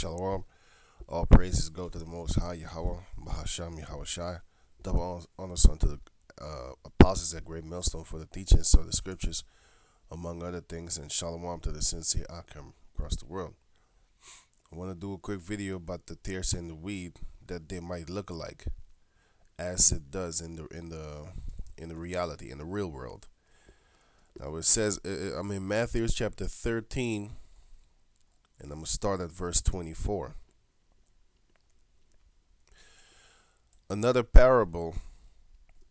Shalom. All praises go to the Most High Yahweh, Bahasham Yahweh Shai. Double honors unto the apostles at Great Millstone for the teachings of the scriptures, among other things, and Shalom to the sincere Akim across the world. I want to do a quick video about the tares in the weed that they might look alike, as it does in the reality, in the real world. Now it says, I'm in Matthew chapter 13, and I'm going to start at verse 24. Another parable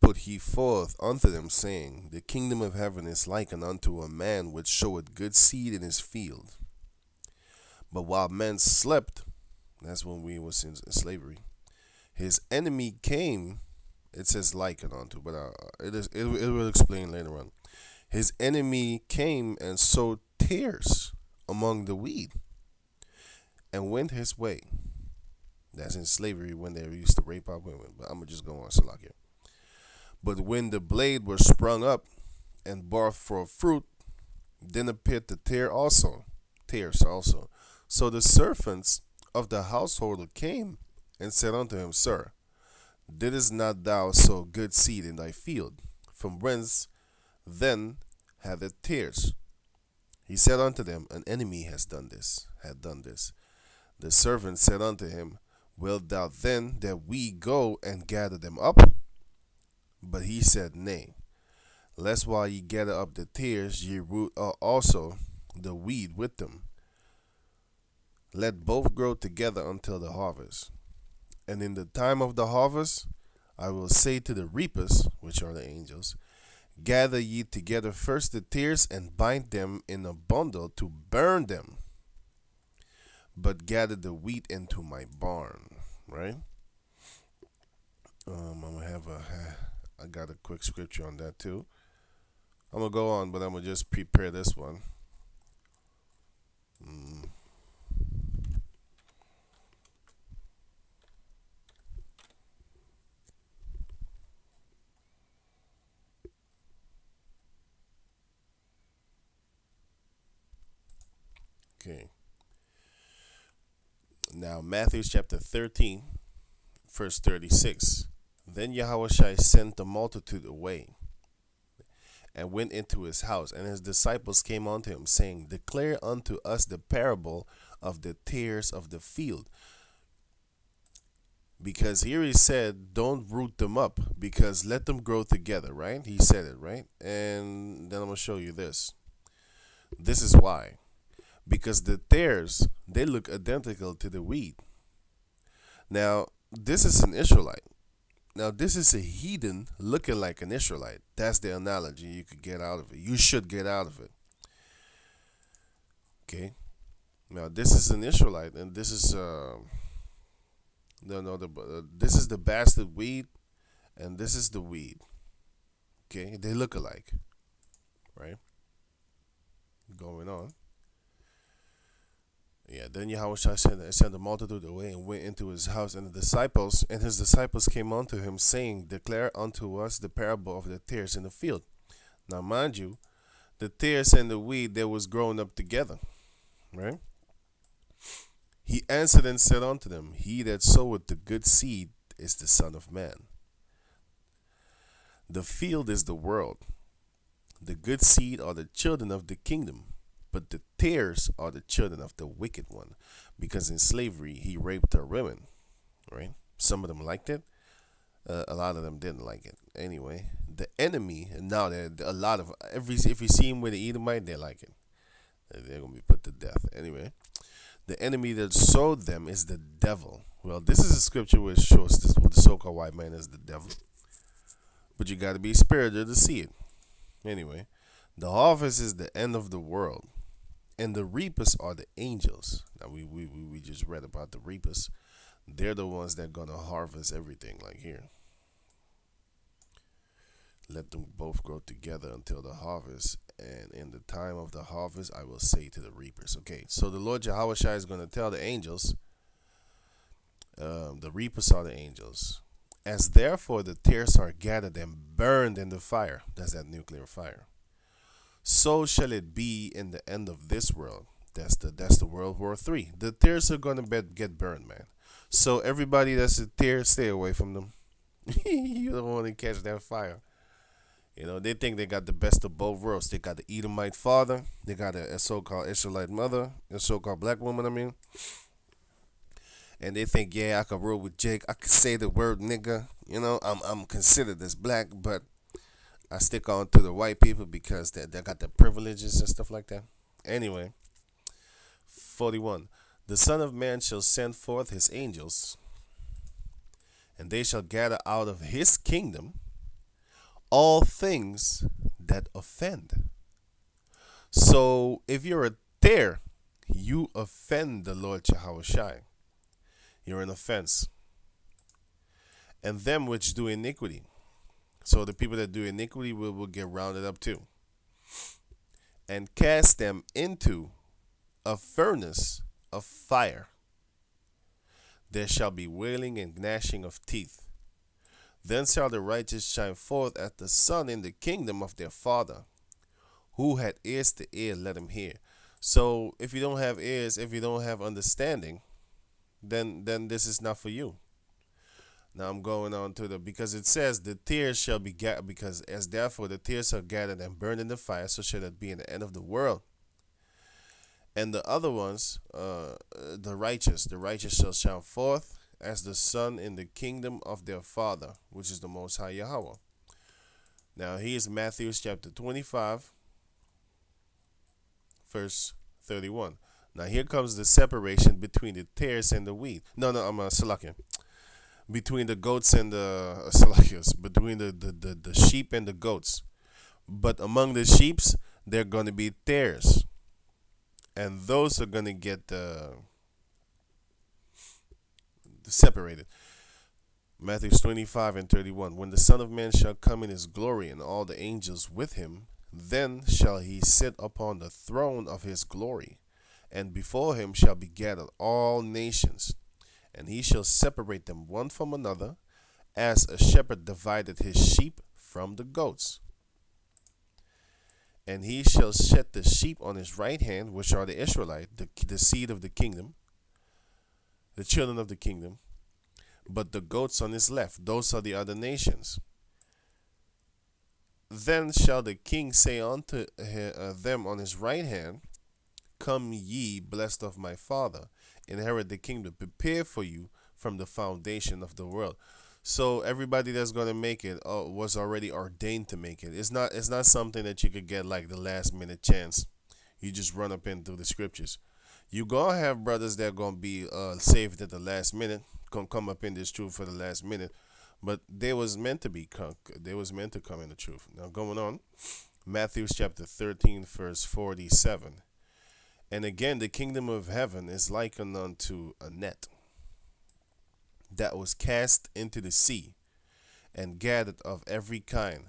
put he forth unto them, saying, The kingdom of heaven is likened unto a man which sowed good seed in his field. But while men slept, that's when we was in slavery, his enemy came. It says likened unto, but it will explain later on. His enemy came and sowed tares among the wheat, and went his way. That's in slavery when they used to rape our women. But I'm going to just go on, Salakia. But when the blade was sprung up and bore forth fruit, then appeared the tares also. So the servants of the household came and said unto him, Sir, didst not thou sow good seed in thy field? From whence then hath it tares? He said unto them, An enemy hath done this. The servant said unto him, Wilt thou then that we go and gather them up? But he said, Nay, lest while ye gather up the tares, ye root also the weed with them. Let both grow together until the harvest. And in the time of the harvest, I will say to the reapers, which are the angels, Gather ye together first the tares, and bind them in a bundle to burn them, but gather the wheat into my barn. Right? I got a quick scripture on that too. I'm gonna go on, but I'm gonna just prepare this one. Okay. Now Matthew chapter 13, verse 36. Then Yahushua sent the multitude away, and went into his house, and his disciples came unto him, saying, Declare unto us the parable of the tares of the field. Because here he said, don't root them up, because let them grow together, right? He said it, right? And then I'm going to show you this. This is why. Because the tares, they look identical to the wheat. Now, this is an Israelite. Now, this is a heathen looking like an Israelite. That's the analogy you could get out of it. You should get out of it. Okay? Now, this is an Israelite, and this is this is the bastard weed, and this is the weed. Okay? They look alike. Right? Going on. Yeah, then Yahushua sent the multitude away and went into his house, and his disciples came unto him, saying, Declare unto us the parable of the tares in the field. Now, mind you, the tares and the wheat, they was growing up together, right? He answered and said unto them, He that soweth the good seed is the Son of Man. The field is the world. The good seed are the children of the kingdom. But the tares are the children of the wicked one, because in slavery he raped our women, right? Some of them liked it, a lot of them didn't like it. Anyway, the enemy, and now a lot of if you see him with the Edomite, they like it. They're gonna be put to death. Anyway, the enemy that sowed them is the devil. Well, this is a scripture which shows this what the so-called white man is the devil, but you got to be spiritual to see it. Anyway, the harvest is the end of the world. And the reapers are the angels. Now we just read about the reapers. They're the ones that gonna harvest everything, like here. Let them both grow together until the harvest, and in the time of the harvest I will say to the reapers. Okay, so the Lord Yahushua is gonna tell the angels, the reapers are the angels. As therefore the tares are gathered and burned in the fire, that's that nuclear fire, so shall it be in the end of this world. That's the World War III. The tears are gonna get burned, man. So everybody that's a tear, stay away from them. You don't want to catch that fire. They think they got the best of both worlds. They got the Edomite father, they got a so-called Israelite mother, a so-called black woman. I mean, and they think, yeah, I could rule with Jake. I could say the word nigga. I'm considered as black, but I stick on to the white people because they got the privileges and stuff like that. Anyway, 41. The Son of Man shall send forth his angels, and they shall gather out of his kingdom all things that offend. So if you're a there, you offend the Lord Yahushai. You're an offense. And them which do iniquity. So the people that do iniquity will get rounded up too. And cast them into a furnace of fire. There shall be wailing and gnashing of teeth. Then shall the righteous shine forth as the sun in the kingdom of their Father. Who had ears to hear, let him hear. So if you don't have ears, if you don't have understanding, then this is not for you. Now I'm going on to because it says the tears shall be gathered, because as therefore the tears are gathered and burned in the fire, so shall it be in the end of the world. And the other ones, the righteous shall shine forth as the sun in the kingdom of their Father, which is the Most High Yahweh. Now here's Matthew chapter 25, verse 31. Now here comes the separation between the tares and the wheat. No, I'm Salakia. Between the goats and the Salakias, between the sheep and the goats. But among the sheeps, they're going to be tares. And those are going to get separated. Matthew 25 and 31. When the Son of Man shall come in his glory and all the angels with him, then shall he sit upon the throne of his glory, and before him shall be gathered all nations, and he shall separate them one from another, as a shepherd divided his sheep from the goats. And he shall set the sheep on his right hand, which are the Israelites, the seed of the kingdom, the children of the kingdom, but the goats on his left, those are the other nations. Then shall the king say unto them on his right hand, Come ye, blessed of my Father, inherit the kingdom prepared for you from the foundation of the world. So everybody that's going to make it was already ordained to make it. It's not something that you could get like the last minute chance. You just run up into the scriptures. You gonna have brothers that gonna be saved at the last minute, gonna come up in this truth for the last minute, but they was meant to come in the truth. Now going on, Matthew chapter 13, verse 47. And again, the kingdom of heaven is likened unto a net that was cast into the sea, and gathered of every kind,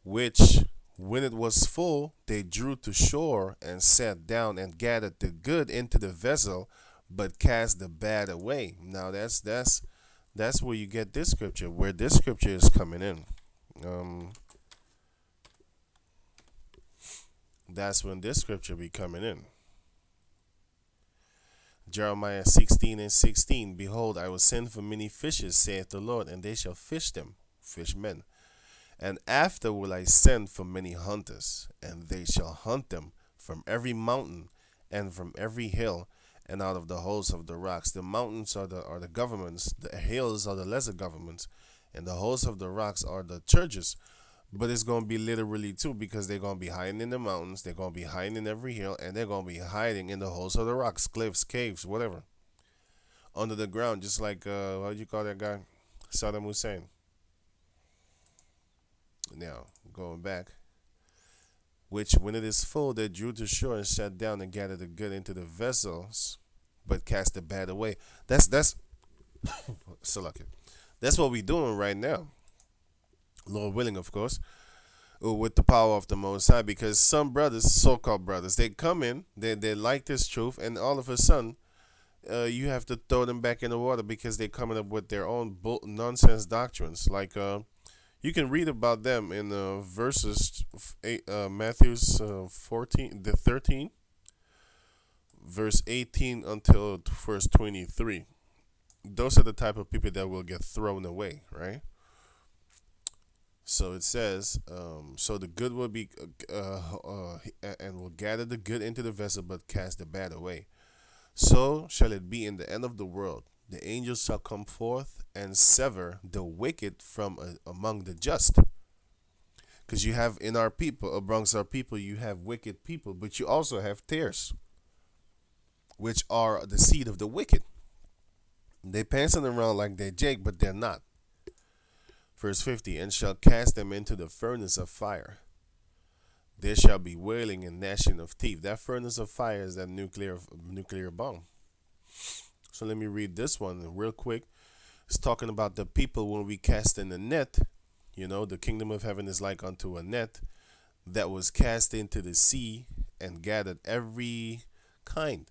which when it was full, they drew to shore and sat down and gathered the good into the vessel, but cast the bad away. Now that's where you get this scripture, where this scripture is coming in. That's when this scripture be coming in. Jeremiah 16 and 16. Behold, I will send for many fishes, saith the Lord, and they shall fish them, fishmen. And after will I send for many hunters, and they shall hunt them from every mountain and from every hill, and out of the holes of the rocks. The mountains are the governments, the hills are the lesser governments, and the holes of the rocks are the churches. But it's going to be literally too, because they're going to be hiding in the mountains, they're going to be hiding in every hill, and they're going to be hiding in the holes of the rocks, cliffs, caves, whatever. Under the ground, just like, what do you call that guy? Saddam Hussein. Now, going back. Which, when it is full, they drew to shore and sat down and gathered the good into the vessels, but cast the bad away. That's Salakia. That's what we're doing right now. Lord willing, of course, with the power of the Most High, because some brothers, so-called brothers, they come in, they like this truth, and all of a sudden, you have to throw them back in the water because they're coming up with their own nonsense doctrines. Like, you can read about them in verses Matthew's 13, verse 18 until verse 23. Those are the type of people that will get thrown away, right? So it says, so the good will be, and will gather the good into the vessel, but cast the bad away. So shall it be in the end of the world. The angels shall come forth and sever the wicked from among the just. Because you have in our people, amongst our people, you have wicked people, but you also have tares, which are the seed of the wicked. They passing around like they're Jake, but they're not. Verse 50, and shall cast them into the furnace of fire. There shall be wailing and gnashing of teeth. That furnace of fire is that nuclear bomb. So let me read this one real quick. It's talking about the people when we cast in the net. You know, the kingdom of heaven is like unto a net that was cast into the sea and gathered every kind.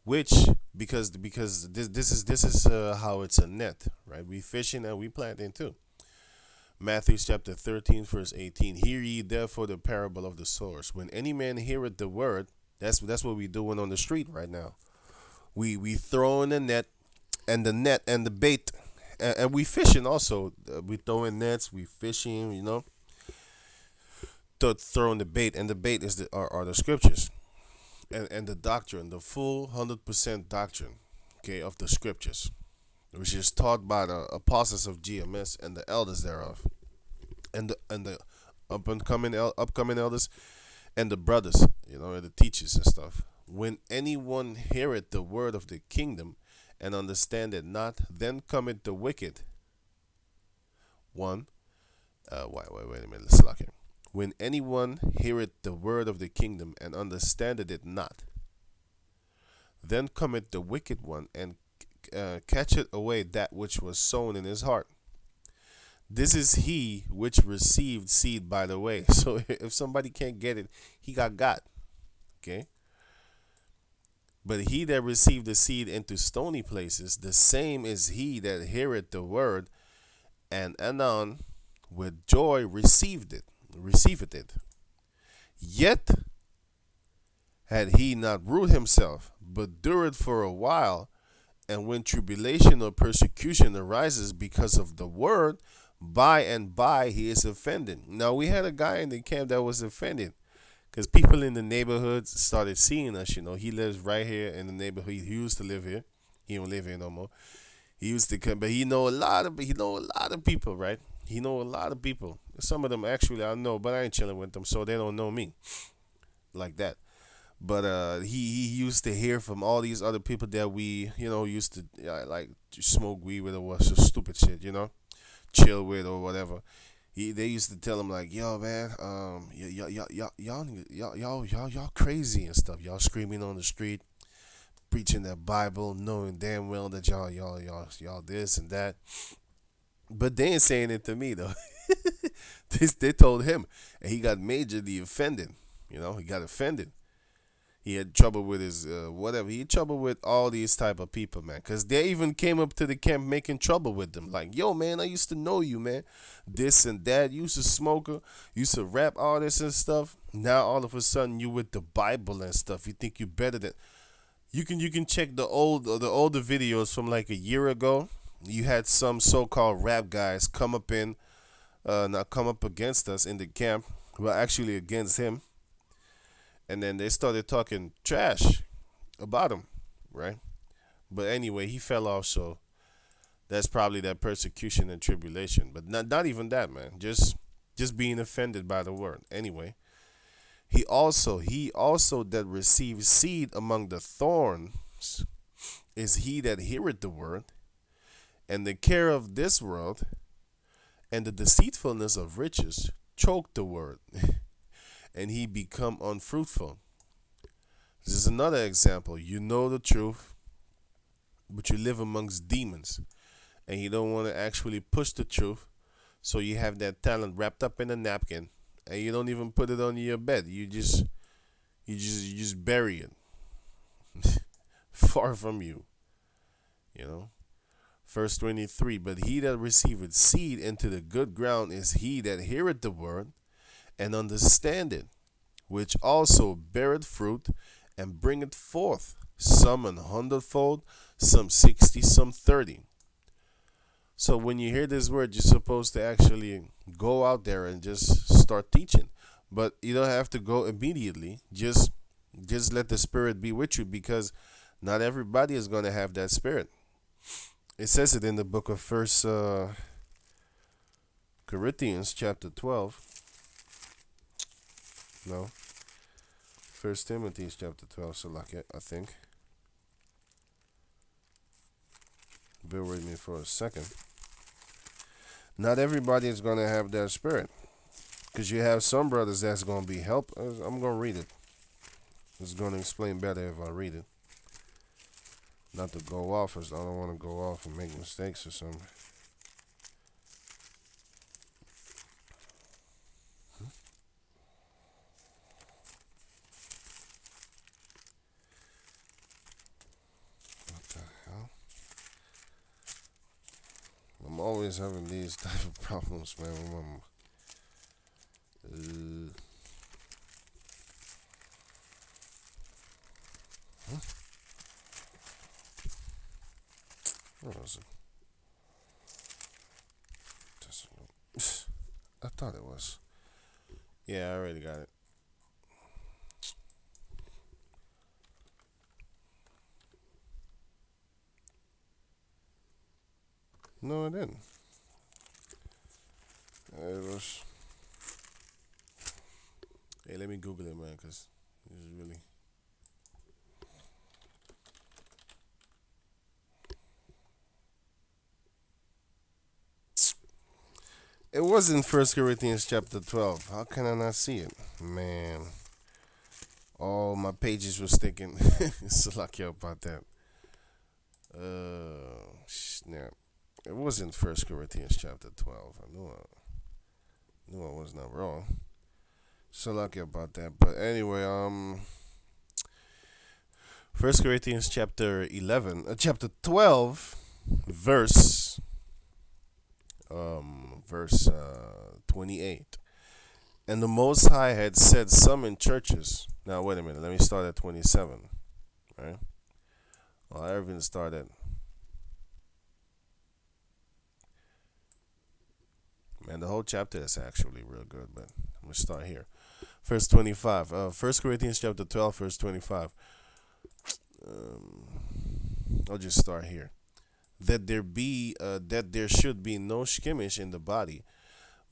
Which because this is how it's a net, right? We fishing and we planting too. Matthew chapter 13, verse 18. Hear ye therefore the parable of the source. When any man heareth the word, that's what we doing on the street right now. We throw in the net and the bait, and we fishing also. We throwing nets, we fishing, you know. Throwing the bait, and the bait is are the scriptures, and the doctrine, the full 100% doctrine, okay, of the scriptures, which is taught by the apostles of GMS and the elders thereof, and the upcoming elders and the brothers, you know, and the teachers and stuff. When anyone heareth the word of the kingdom and understand it not, then cometh the wicked one. Wait a minute, let's lock it. When anyone heareth the word of the kingdom and understandeth it not, then cometh the wicked one and catcheth away that which was sown in his heart. This is he which received seed by the way. So if somebody can't get it, he got. Okay. But he that received the seed into stony places, the same is he that heareth the word, and anon with joy receiveth it. Yet had he not ruled himself, but dureth for a while, and when tribulation or persecution arises because of the word, by and by he is offended. Now we had a guy in the camp that was offended because people in the neighborhood started seeing us. You know, he lives right here in the neighborhood. He used to live here. He don't live here no more. He used to come, but he know a lot of people, right? He know a lot of people. Some of them actually I know, but I ain't chilling with them, so they don't know me like that. But he used to hear from all these other people that we, you know, used to like smoke weed with or what stupid shit, you know, chill with or whatever. They used to tell him like, yo man, y'all crazy and stuff. Y'all screaming on the street, preaching that Bible, knowing damn well that y'all this and that. But they ain't saying it to me though. They told him, and he got majorly offended. You know, he got offended. He had trouble with his whatever. He had trouble with all these type of people, man. Cause they even came up to the camp making trouble with them. Like, yo, man, I used to know you, man. This and that. You used to smoker. You used to rap all this and stuff. Now all of a sudden you with the Bible and stuff. You think you better than. You can check the older videos from like a year ago. You had some so-called rap guys come up not come up against us in the camp. Well, actually against him, and then they started talking trash about him, right? But anyway, he fell off, so that's probably that persecution and tribulation. But not even that, man. Just being offended by the word. Anyway, he also that receives seed among the thorns is he that heareth the word, and the care of this world and the deceitfulness of riches choke the word, and he become unfruitful. This is another example. You know the truth, but you live amongst demons, and you don't want to actually push the truth. So you have that talent wrapped up in a napkin, and you don't even put it on your bed. You just bury it far from you. You know. Verse 23. But he that receiveth seed into the good ground is he that heareth the word and understandeth, which also beareth fruit, and bringeth forth, some an hundredfold, some 60, some 30. So when you hear this word, you're supposed to actually go out there and just start teaching. But you don't have to go immediately. Just let the Spirit be with you, because not everybody is going to have that Spirit. It says it in the book of First Corinthians chapter 12. No, First Timothy chapter 12. So like it, I think. Bear with me for a second. Not everybody is going to have that Spirit, because you have some brothers that's going to be help. I'm going to read it. It's going to explain better if I read it. Not to go off, as I don't want to go off and make mistakes or something. What the hell? I'm always having these type of problems, man. Huh? Where was it? I thought it was. Yeah, I already got it. No, I didn't. It was. Hey, let me Google it, man, because this is really. It was in First Corinthians chapter 12. How can I not see it? Man. All my pages were sticking. So lucky about that. Snap. It was in First Corinthians chapter 12. Knew I was not wrong. So lucky about that. But anyway, First Corinthians chapter 11, chapter 12, verse, verse 28. And the Most High had said some in churches. Now wait a minute. Let me start at 27. Right. Well, I even started. Man, the whole chapter is actually real good, but I'm gonna start here. Verse 25. 1 Corinthians chapter 12, verse 25. Um, I'll just start here. That there should be no skimmish in the body,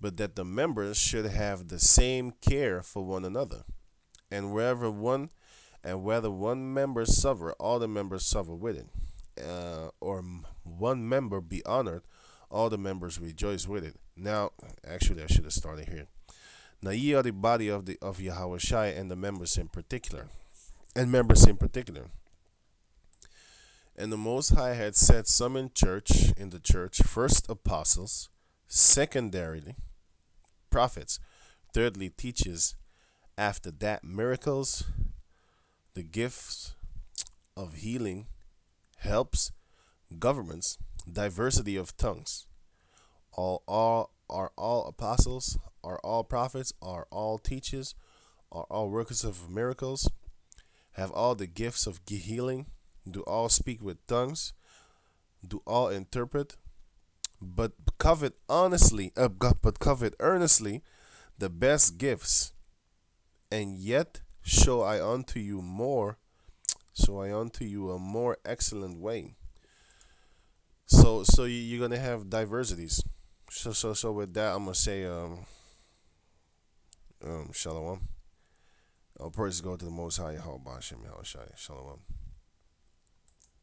but that the members should have the same care for one another. And whether one member suffer, all the members suffer with it. Or one member be honored, all the members rejoice with it. Now, actually, I should have started here. Now ye are the body of Yahweh Shai, and the members in particular, and members in particular. And the Most High had set some in the church, first apostles, secondarily prophets, thirdly teachers, after that miracles, the gifts of healing, helps, governments, diversity of tongues. All are all apostles, are all prophets, are all teachers, are all workers of miracles, have all the gifts of healing, do all speak with tongues, do all interpret, but covet earnestly the best gifts, and yet show I unto you a more excellent way. So you're gonna have diversities. So with that, I'm gonna say shalom. Praise go to the Most High Yahweh Bashem Yahushai. Shalom.